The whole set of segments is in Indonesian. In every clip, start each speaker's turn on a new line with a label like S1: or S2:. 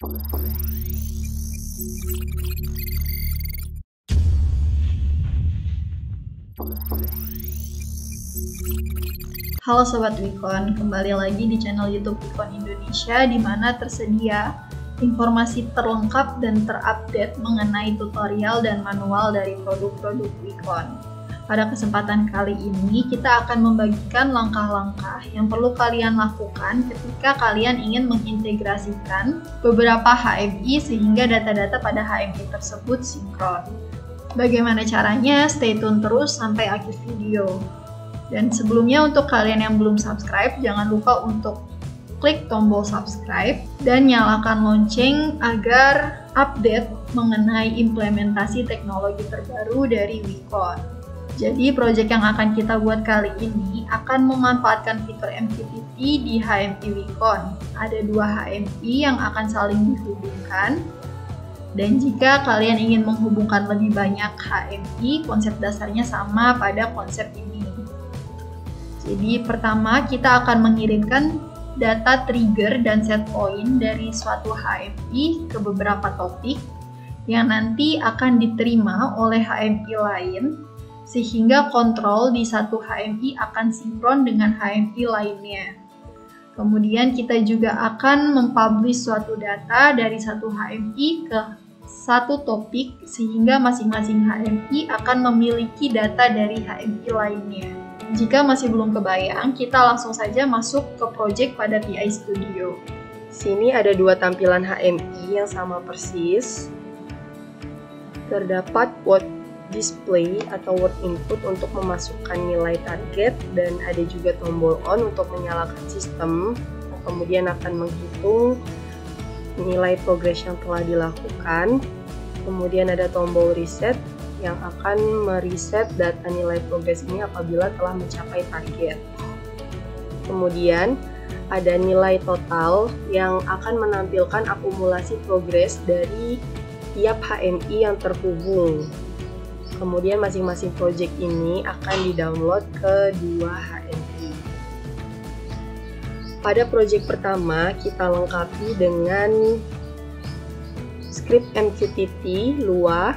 S1: Halo Sobat Wikon, kembali lagi di channel YouTube Wikon Indonesia di mana tersedia informasi terlengkap dan terupdate mengenai tutorial dan manual dari produk-produk Wikon. Pada kesempatan kali ini kita akan membagikan langkah-langkah yang perlu kalian lakukan ketika kalian ingin mengintegrasikan beberapa HMI sehingga data-data pada HMI tersebut sinkron. Bagaimana caranya? Stay tune terus sampai akhir video. Dan sebelumnya untuk kalian yang belum subscribe, jangan lupa untuk klik tombol subscribe dan nyalakan lonceng agar update mengenai implementasi teknologi terbaru dari Wikon. Jadi project yang akan kita buat kali ini akan memanfaatkan fitur MQTT di HMI Wikon. Ada dua HMI yang akan saling dihubungkan. Dan jika kalian ingin menghubungkan lebih banyak HMI, konsep dasarnya sama pada konsep ini. Jadi pertama kita akan mengirimkan data trigger dan set point dari suatu HMI ke beberapa topik yang nanti akan diterima oleh HMI lain sehingga kontrol di satu HMI akan sinkron dengan HMI lainnya. Kemudian kita juga akan mempublish suatu data dari satu HMI ke satu topik sehingga masing-masing HMI akan memiliki data dari HMI lainnya. Jika masih belum kebayang, kita langsung saja masuk ke project pada PI Studio.
S2: Sini ada dua tampilan HMI yang sama persis. Terdapat word display atau word input untuk memasukkan nilai target dan ada juga tombol on untuk menyalakan sistem. Kemudian akan menghitung nilai progres yang telah dilakukan. Kemudian ada tombol reset yang akan mereset data nilai progres ini apabila telah mencapai target. Kemudian ada nilai total yang akan menampilkan akumulasi progres dari tiap HMI yang terhubung. Kemudian masing-masing project ini akan di-download ke dua HMI. Pada project pertama kita lengkapi dengan script MQTT Lua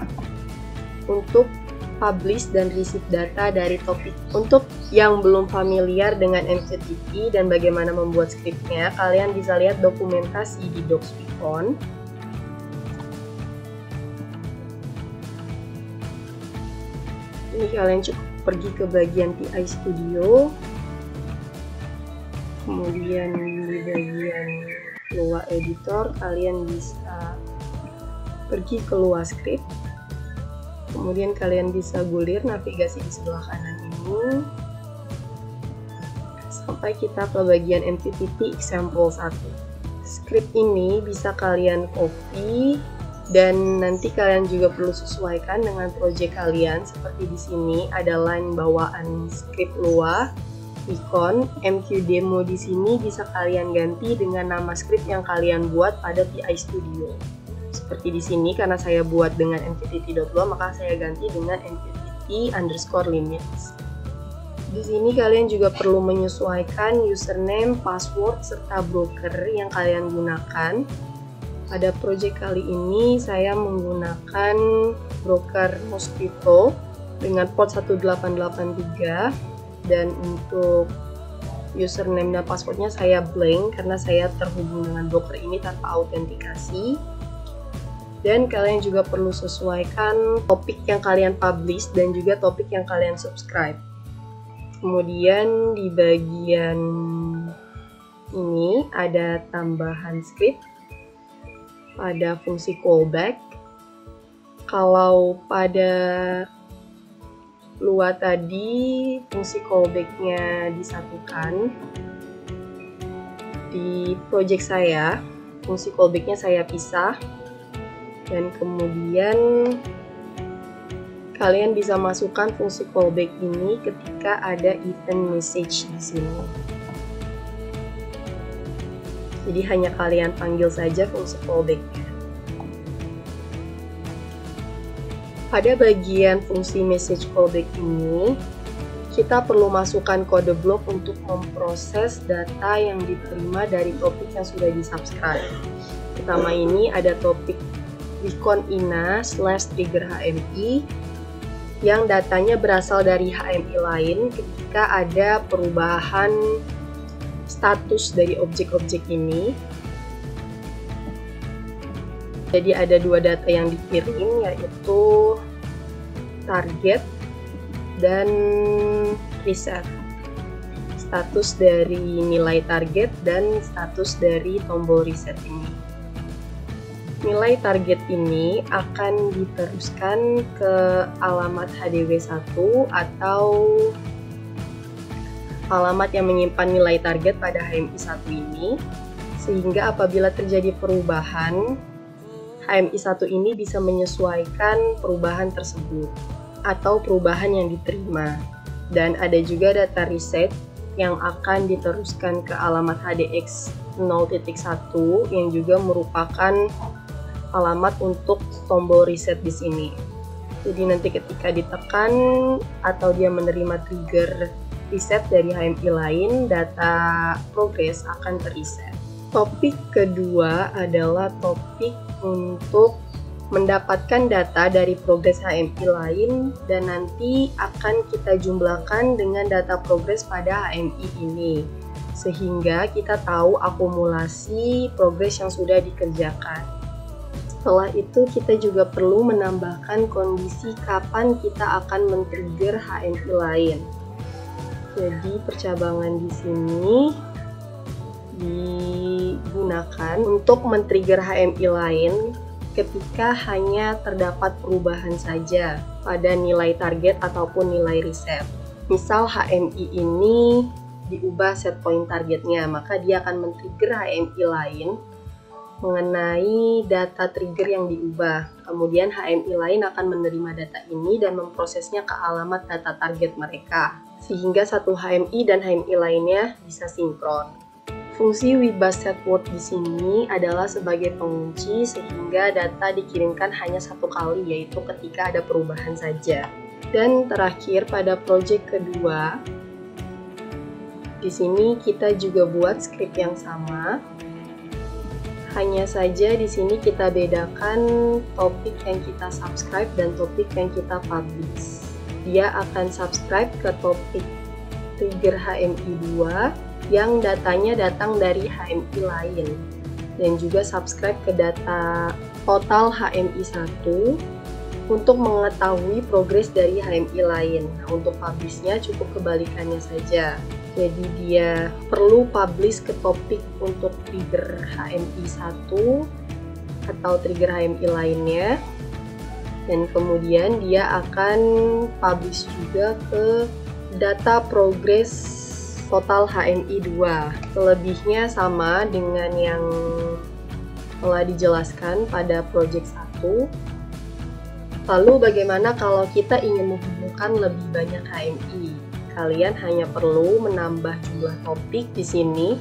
S2: untuk publish dan receive data dari topik. Untuk yang belum familiar dengan MQTT dan bagaimana membuat scriptnya, kalian bisa lihat dokumentasi di Docs Wikon. Ini kalian cukup pergi ke bagian PI Studio, kemudian di bagian Lua Editor kalian bisa pergi ke Lua Script. Kemudian kalian bisa gulir navigasi di sebelah kanan ini sampai kita ke bagian MQTT example 1. Script ini bisa kalian copy dan nanti kalian juga perlu sesuaikan dengan project kalian. Seperti di sini ada line bawaan script Lua Wikon. MQ demo di sini bisa kalian ganti dengan nama script yang kalian buat pada PI Studio. Seperti di sini karena saya buat dengan mqtt.lua maka saya ganti dengan mqtt_limits. Di sini kalian juga perlu menyesuaikan username, password serta broker yang kalian gunakan. Pada project kali ini saya menggunakan broker Mosquito dengan port 1883 dan untuk username dan passwordnya saya blank karena saya terhubung dengan broker ini tanpa autentikasi. Dan kalian juga perlu sesuaikan topik yang kalian publish dan juga topik yang kalian subscribe. Kemudian di bagian ini ada tambahan script pada fungsi callback. Kalau pada Lua tadi fungsi callbacknya disatukan, di project saya fungsi callbacknya saya pisah. Dan kemudian kalian bisa masukkan fungsi callback ini ketika ada event message di sini. Jadi hanya kalian panggil saja fungsi callback-nya. Pada bagian fungsi message callback ini, kita perlu masukkan kode blok untuk memproses data yang diterima dari topik yang sudah di-subscribe. pertama ini ada topik Wikon INA/trigger HMI yang datanya berasal dari HMI lain ketika ada perubahan status dari objek-objek ini. Jadi ada dua data yang dikirim, yaitu target dan reset. Status dari nilai target dan status dari tombol reset ini. Nilai target ini akan diteruskan ke alamat HDW1 atau alamat yang menyimpan nilai target pada HMI1 ini, sehingga apabila terjadi perubahan, HMI1 ini bisa menyesuaikan perubahan tersebut atau perubahan yang diterima. Dan ada juga data reset yang akan diteruskan ke alamat HDX 0.1 yang juga merupakan alamat untuk tombol reset di sini. Jadi nanti ketika ditekan atau dia menerima trigger reset dari HMI lain, data progress akan terreset. Topik kedua adalah topik untuk mendapatkan data dari progress HMI lain dan nanti akan kita jumlahkan dengan data progress pada HMI ini, sehingga kita tahu akumulasi progress yang sudah dikerjakan. Setelah itu kita juga perlu menambahkan kondisi kapan kita akan men-trigger HMI lain. Jadi percabangan di sini digunakan untuk men-trigger HMI lain ketika hanya terdapat perubahan saja pada nilai target ataupun nilai reset. Misal HMI ini diubah set point targetnya, maka dia akan men-trigger HMI lain mengenai data trigger yang diubah. Kemudian HMI lain akan menerima data ini dan memprosesnya ke alamat data target mereka, sehingga satu HMI dan HMI lainnya bisa sinkron. Fungsi WBUS_SET_WORD di sini adalah sebagai pengunci sehingga data dikirimkan hanya satu kali, yaitu ketika ada perubahan saja. Dan terakhir pada project kedua, di sini kita juga buat script yang sama. Hanya saja di sini kita bedakan topik yang kita subscribe dan topik yang kita publish. Dia akan subscribe ke topik trigger HMI 2 yang datanya datang dari HMI lain, dan juga subscribe ke data total HMI 1 untuk mengetahui progres dari HMI lain. Nah, untuk publishnya cukup kebalikannya saja. Jadi dia perlu publish ke topik untuk trigger HMI 1 atau trigger HMI lainnya, dan kemudian dia akan publish juga ke data progress total HMI 2. Selebihnya sama dengan yang telah dijelaskan pada project 1. Lalu bagaimana kalau kita ingin menghubungkan lebih banyak HMI? Kalian hanya perlu menambah jumlah topik di sini.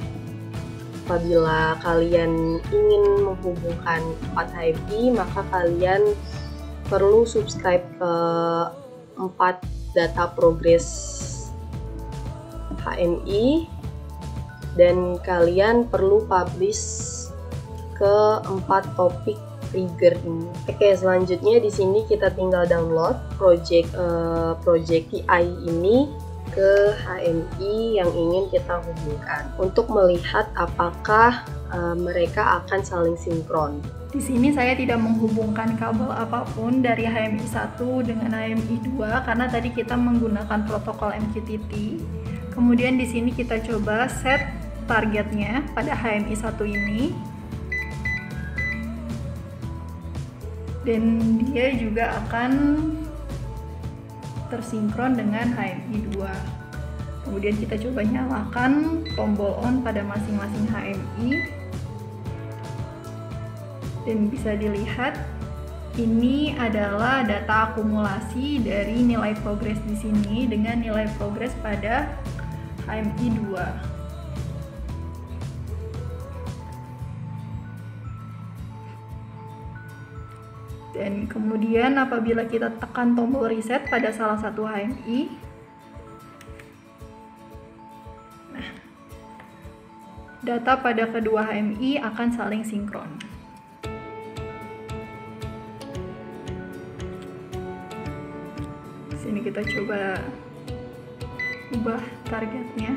S2: Apabila kalian ingin menghubungkan 4 HMI, maka kalian perlu subscribe ke 4 data progress HMI, dan kalian perlu publish ke 4 topik trigger ini. Oke, selanjutnya di sini kita tinggal download project TI ini ke HMI yang ingin kita hubungkan untuk melihat apakah mereka akan saling sinkron.
S1: Di sini saya tidak menghubungkan kabel apapun dari HMI 1 dengan HMI 2 karena tadi kita menggunakan protokol MQTT. Kemudian di sini kita coba set targetnya pada HMI 1 ini. Dan dia juga akan tersinkron dengan HMI 2. Kemudian kita coba nyalakan tombol on pada masing-masing HMI. Dan bisa dilihat ini adalah data akumulasi dari nilai progres di sini dengan nilai progres pada HMI 2. Dan kemudian apabila kita tekan tombol reset pada salah satu HMI, data pada kedua HMI akan saling sinkron. kita coba ubah targetnya.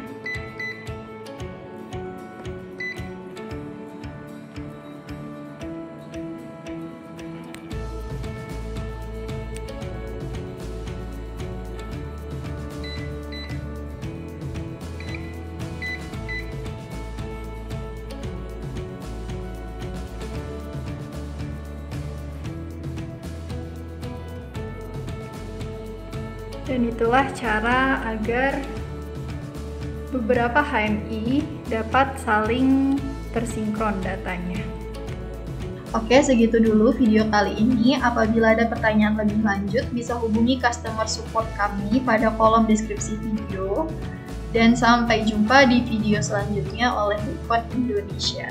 S1: Dan itulah cara agar beberapa HMI dapat saling tersinkron datanya. Oke, segitu dulu video kali ini. Apabila ada pertanyaan lebih lanjut, bisa hubungi customer support kami pada kolom deskripsi video. Dan sampai jumpa di video selanjutnya oleh Quickon Indonesia.